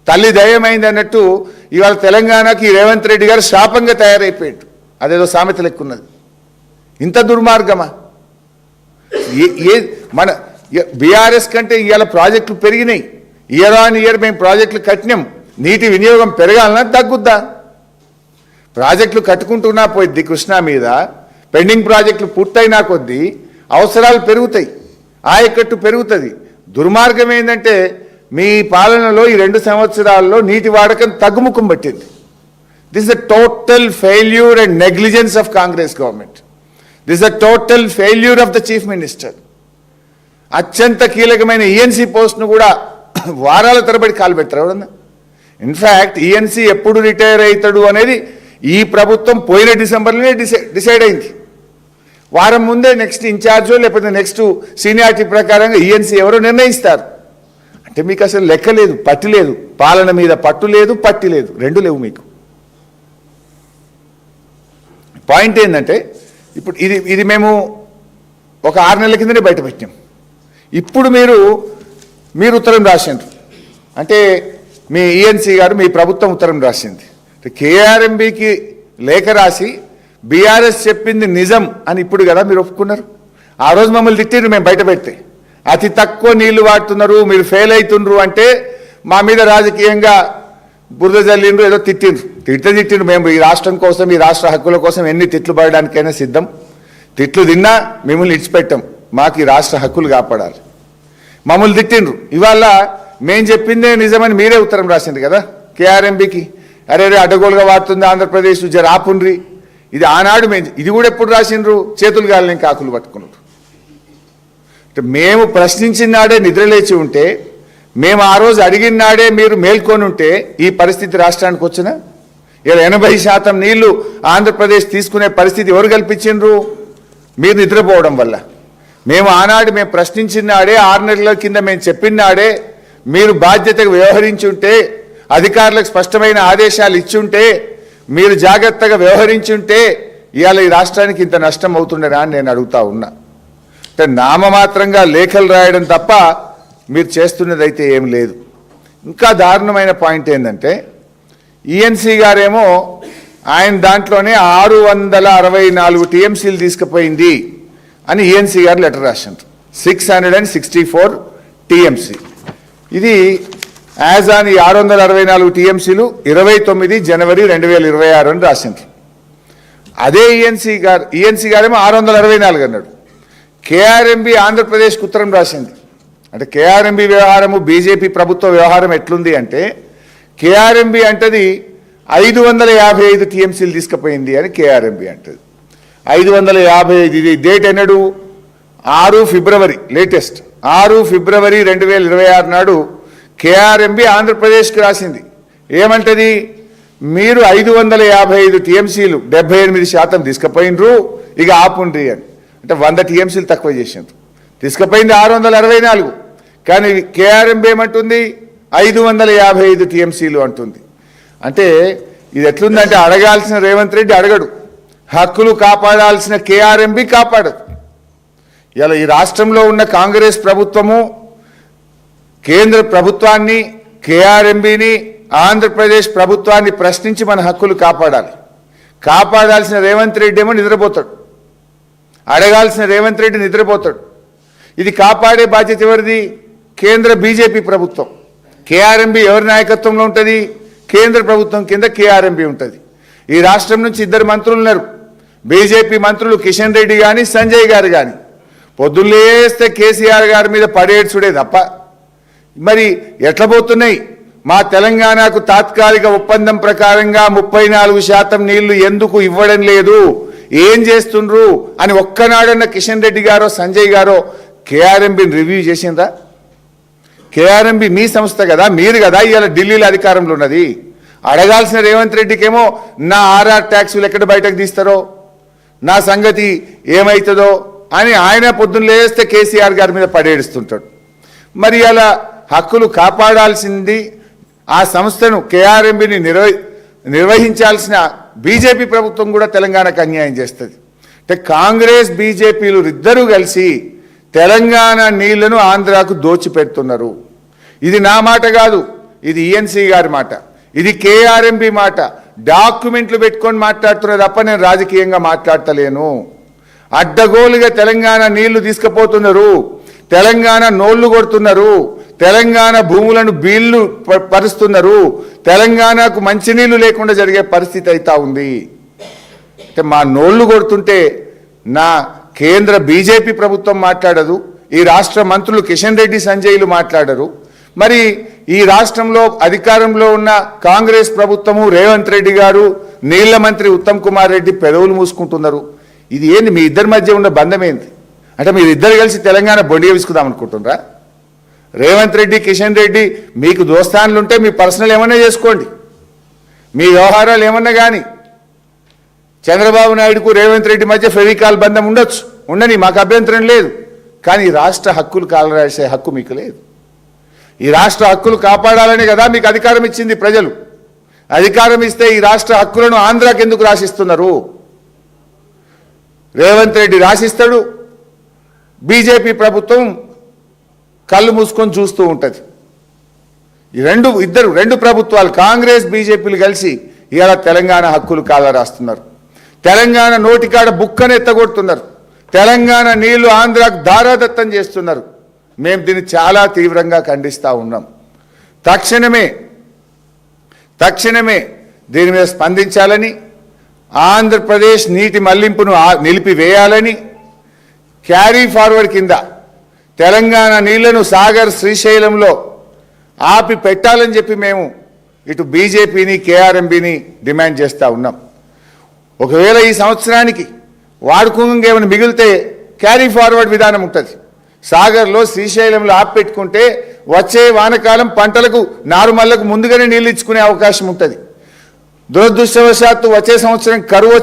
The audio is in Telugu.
తల్లి దయ్యమైంది అన్నట్టు ఇవాళ తెలంగాణకి రేవంత్ రెడ్డి గారు శాపంగా తయారైపోయాడు. అదేదో సామెత లెక్కున్నది. ఇంత దుర్మార్గమా? మన బీఆర్ఎస్ కంటే ఇవాళ ప్రాజెక్టులు పెరిగినాయి. ఇయర్ ఆన్ ఇయర్ మేము ప్రాజెక్టులు కట్టినాం. నీటి వినియోగం పెరగాలన్నా తగ్గుద్దా? ప్రాజెక్టులు కట్టుకుంటున్నా పోయిద్ది కృష్ణా మీద. పెండింగ్ ప్రాజెక్టులు పూర్తయినా కొద్దీ అవసరాలు పెరుగుతాయి, ఆయకట్టు పెరుగుతుంది. దుర్మార్గం ఏంటంటే మీ పాలనలో ఈ 2 సంవత్సరాల్లో నీటి వాడకం తగ్గుముఖం పట్టింది. This is the total failure and negligence of Congress government. This is the total failure of the chief minister. అత్యంత కీలకమైన ఈఎన్సీ పోస్ట్ను కూడా వారాల తరబడి కాలు పెడతారు ఎవరన్నా. ఇన్ఫ్యాక్ట్ ఈఎన్సీ ఎప్పుడు రిటైర్ అవుతాడు అనేది ఈ ప్రభుత్వం పోయిన డిసెంబర్లోనే డిసైడ్ అయింది. వారం ముందే నెక్స్ట్ ఇన్ఛార్జో లేకపోతే నెక్స్ట్ సీనియారిటీ ప్రకారంగా ఈఎన్సీ ఎవరో నిర్ణయిస్తారు. అంటే మీకు అసలు లెక్క లేదు, పట్టి లేదు. పాలన మీద పట్టు లేదు, పట్టి లేదు, రెండు లేవు మీకు. పాయింట్ ఏంటంటే ఇప్పుడు ఇది మేము ఒక 6 నెలల కిందనే బయట పెట్టాం. ఇప్పుడు మీరు ఉత్తరం రాసిండ్రు. అంటే మీ ఈఎన్సీ గారు మీ ప్రభుత్వం ఉత్తరం రాసింది. కేఆర్ఎంబీకి లేఖ రాసి బీఆర్ఎస్ చెప్పింది నిజం అని ఇప్పుడు కదా మీరు ఒప్పుకున్నారు. ఆ రోజు మమ్మల్ని తిట్టిండ్రు మేము బయట పెడితే. అతి తక్కువ నీళ్లు వాడుతున్నారు, మీరు ఫెయిల్ అవుతుండ్రు అంటే మా మీద రాజకీయంగా బురద జల్లిండ్రు, ఏదో తిట్టిండ్రు. మేము ఈ రాష్ట్రం కోసం, ఈ రాష్ట్ర హక్కుల కోసం ఎన్ని తిట్లు పడడానికైనా సిద్ధం. తిట్లు తిన్నా మిమ్మల్ని ఇడిచిపెట్టాం. మాకు ఈ రాష్ట్ర హక్కులు కాపాడాలి. మమ్మల్ని తిట్టిండ్రు. ఇవాళ మేము చెప్పిందే నిజమని మీరే ఉత్తరం రాసిండ్రు కదా కేఆర్ఎంబీకి. అరే అడ్డగోలుగా వాడుతుంది ఆంధ్రప్రదేశ్, జర ఆపుండ్రి. ఇది ఆనాడు ఇది కూడా ఎప్పుడు రాసిండ్రు? చేతులు గాలిని కాకులు పట్టుకున్నారు. మేము ప్రశ్నించిన నాడే నిద్రలేచి ఉంటే, మేము ఆ రోజు అడిగిన నాడే మీరు మేల్కొని ఉంటే ఈ పరిస్థితి రాష్ట్రానికి వచ్చినా? ఇలా 80% నీళ్లు ఆంధ్రప్రదేశ్ తీసుకునే పరిస్థితి ఎవరు కల్పించిండ్రు? మీరు నిద్రపోవడం వల్ల. మేము ఆనాడు మేము ప్రశ్నించిన నాడే, 6 నెలల కింద మేము చెప్పిన నాడే మీరు బాధ్యతగా వ్యవహరించి ఉంటే, అధికారులకు స్పష్టమైన ఆదేశాలు ఇచ్చుంటే, మీరు జాగ్రత్తగా వ్యవహరించుంటే ఇవాళ ఈ రాష్ట్రానికి ఇంత నష్టం అవుతుండేనా అని నేను అడుగుతా ఉన్నా. అంటే నామమాత్రంగా లేఖలు రాయడం తప్ప మీరు చేస్తున్నదైతే ఏం లేదు. ఇంకా దారుణమైన పాయింట్ ఏంటంటే ఈఎన్సీ గారేమో ఆయన దాంట్లోనే 664 టీఎంసీలు తీసుకుపోయింది అని ఈఎన్సీ గారు లెటర్ రాశారు. 664 టీఎంసీ. ఇది యాజ్ ఆన్ ఈ 664 టీఎంసీలు 29 జనవరి 2026 అని రాసిండ్రు. అదే ఈఎన్సీ గారేమో 664 అన్నాడు. కేఆర్ఎంబీ ఆంధ్రప్రదేశ్కి ఉత్తరం రాసింది. అంటే కేఆర్ఎంబీ వ్యవహారము బీజేపీ ప్రభుత్వ వ్యవహారం ఎట్లుంది అంటే, కేఆర్ఎంబీ అంటది 555 టీఎంసీలు తీసుకుపోయింది అని కేఆర్ఎంబీ అంటది. 555. ఇది డేట్ ఎన్నడు? 6 ఫిబ్రవరి. లేటెస్ట్ 6 ఫిబ్రవరి 2026 నాడు కేఆర్ఎంబీ ఆంధ్రప్రదేశ్కి రాసింది. ఏమంటది? మీరు 555 టీఎంసీలు 78% తీసుకుపోయినరు, ఇక ఆపుండ్రి అని. అంటే 100 టీఎంసీలు తక్కువ చేసిండ్రు. తీసుకుపోయింది 664, కానీ కేఆర్ఎంబీ ఏమంటుంది? 555 టీఎంసీలు అంటుంది. అంటే ఇది ఎట్లుందంటే అడగాల్సిన రేవంత్ రెడ్డి అడగడు, హక్కులు కాపాడాల్సిన కేఆర్ఎంబీ కాపాడదు. ఇలా ఈ రాష్ట్రంలో ఉన్న కాంగ్రెస్ ప్రభుత్వము కేంద్ర ప్రభుత్వాన్ని, కేఆర్ఎంబీని, ఆంధ్రప్రదేశ్ ప్రభుత్వాన్ని ప్రశ్నించి మన హక్కులు కాపాడాలి. కాపాడాల్సిన రేవంత్ రెడ్డి ఏమో నిద్రపోతాడు, అడగాల్సిన రేవంత్ రెడ్డి నిద్రపోతాడు. ఇది కాపాడే బాధ్యత ఎవరిది? కేంద్ర బీజేపీ ప్రభుత్వం. కేఆర్ఎంబీ ఎవరి నాయకత్వంలో ఉంటుంది? కేంద్ర ప్రభుత్వం కింద కేఆర్ఎంబీ ఉంటుంది. ఈ రాష్ట్రం నుంచి 2 మంత్రులు ఉన్నారు, బీజేపీ మంత్రులు, కిషన్ రెడ్డి కానీ సంజయ్ గారు కానీ. పొద్దున్నేస్తే కేసీఆర్ గారి మీద పడేడ్చుడే తప్ప మరి ఎట్లా పోతున్నాయి? మా తెలంగాణకు తాత్కాలిక ఒప్పందం ప్రకారంగా 34% నీళ్లు ఎందుకు ఇవ్వడం లేదు, ఏం చేస్తుండ్రు అని ఒక్కనాడన్న కిషన్ రెడ్డి గారో సంజయ్ గారో కేఆర్ఎంబీని రివ్యూ చేసిందా? కేఆర్ఎంబీ మీ సంస్థ కదా, మీరు కదా ఇవాళ ఢిల్లీలో అధికారంలో ఉన్నది. అడగాల్సిన రేవంత్ రెడ్డికేమో నా ఆర్ఆర్ ట్యాక్సులు ఎక్కడ బయటకు తీస్తారో, నా సంగతి ఏమవుతుందో అని ఆయన పొద్దున్న లేస్తే కేసీఆర్ గారి మీద పడేడుస్తుంటాడు. మరి అలా హక్కులు కాపాడాల్సింది ఆ సంస్థను, కేఆర్ఎంబీని నిర్వహించాల్సిన బీజేపీ ప్రభుత్వం కూడా తెలంగాణకు అన్యాయం చేస్తుంది. అంటే కాంగ్రెస్ బీజేపీలు ఇద్దరూ కలిసి తెలంగాణ నీళ్లను ఆంధ్రాకు దోచిపెడుతున్నారు. ఇది నా మాట కాదు, ఇది ఈఎన్సీ గారి మాట, ఇది కేఆర్ఎంబి మాట, డాక్యుమెంట్లు పెట్టుకొని మాట్లాడుతున్నారు తప్ప నేను రాజకీయంగా మాట్లాడతలేను. అడ్డగోలుగా తెలంగాణ నీళ్లు తీసుకుపోతున్నారు, తెలంగాణ నోళ్లు కొడుతున్నారు, తెలంగాణ భూములను బీళ్లు పరుస్తున్నారు, తెలంగాణకు మంచినీళ్లు లేకుండా జరిగే పరిస్థితి అయితే ఉంది. అంటే మా నోళ్లు కొడుతుంటే నా కేంద్ర బీజేపీ ప్రభుత్వం మాట్లాడదు, ఈ రాష్ట్ర మంత్రులు కిషన్ రెడ్డి సంజయ్లు మాట్లాడరు, మరి ఈ రాష్ట్రంలో అధికారంలో ఉన్న కాంగ్రెస్ ప్రభుత్వము రేవంత్ రెడ్డి గారు, నీళ్ల మంత్రి ఉత్తమ్ కుమార్ రెడ్డి పెదవులు మూసుకుంటున్నారు. ఇది ఏంది మీ ఇద్దరి మధ్య ఉన్న బంధం ఏంది? అంటే మీరు ఇద్దరు కలిసి తెలంగాణ బొండిగా విసుకుదాం అనుకుంటున్నారా? రేవంత్ రెడ్డి కిషన్ రెడ్డి మీకు దోస్తాన్లు ఉంటే మీ పర్సనల్ ఏమన్నా చేసుకోండి, మీ వ్యవహారాలు ఏమన్నా కానీ. చంద్రబాబు నాయుడుకు రేవంత్ రెడ్డి మధ్య ఫెవికాల్ బంధం ఉండొచ్చు, ఉండని, మాకు అభ్యంతరం లేదు. కానీ ఈ రాష్ట్ర హక్కులు కాలరాసే హక్కు మీకు లేదు. ఈ రాష్ట్ర హక్కులు కాపాడాలని కదా మీకు అధికారం ఇచ్చింది ప్రజలు. అధికారం ఇస్తే ఈ రాష్ట్ర హక్కులను ఆంధ్రాకి ఎందుకు రాసిస్తున్నారు? రేవంత్ రెడ్డి రాసిస్తాడు, బీజేపీ ప్రభుత్వం కళ్ళు మూసుకొని చూస్తూ ఉంటుంది. ఈ రెండు ప్రభుత్వాలు కాంగ్రెస్ బీజేపీలు కలిసి ఇవాళ తెలంగాణ హక్కులు కాలరాస్తున్నారు. తెలంగాణ నోటికాడ బుక్కను ఎత్తగొడుతున్నారు. తెలంగాణ నీళ్లు ఆంధ్రాకు దారాదత్తం చేస్తున్నారు. మేము దీన్ని చాలా తీవ్రంగా ఖండిస్తూ ఉన్నాం. తక్షణమే దీని మీద స్పందించాలని, ఆంధ్రప్రదేశ్ నీటి మళ్లింపును నిలిపివేయాలని, క్యారీ ఫార్వర్డ్ కింద తెలంగాణ నీళ్లను సాగర్ శ్రీశైలంలో ఆపి పెట్టాలని చెప్పి మేము ఇటు బీజేపీని కేఆర్ఎంబీని డిమాండ్ చేస్తూ ఉన్నాం. ఒకవేళ ఈ సంవత్సరానికి వాడుకోంగా ఏమైనా మిగిలితే క్యారీ ఫార్వర్డ్ విధానం ఉంటుంది. సాగర్లో శ్రీశైలంలో ఆపి పెట్టుకుంటే వచ్చే వానకాలం పంటలకు నారుమల్లకు ముందుగానే నీళ్ళు ఇచ్చుకునే అవకాశం ఉంటుంది. దురదృష్టవశాత్తు వచ్చే సంవత్సరం కరువు